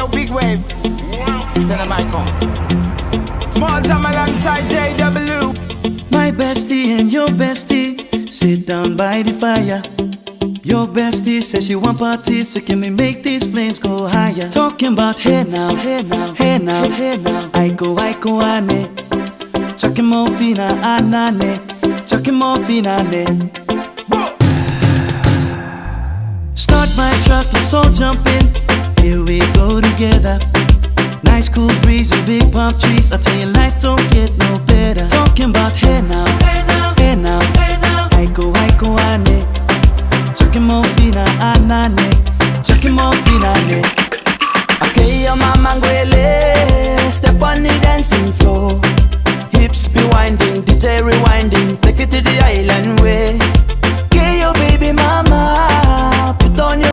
yo, big wave. Tell them I come. Small time alongside JW. My bestie and your bestie sit down by the fire. Your bestie says she want parties, so can we make these flames go higher? Talking about hey now, hey now, hey now, hey now. I go, ane. Chucking more fina, anane. Chucking more fina, ane. Start my truck, let's all jump in. Here we go together. Nice cool breeze and big palm trees. I tell you, life don't get no better. Talking about hey now, hey now, hey now, hey now. I go, ane. Chucking more fina, anane. Chucking more fina, ane. Okay, your mama ngwele, step on the dancing floor. Hips be winding, DJ rewinding, take it to the island way. Okay, your baby mama, put on your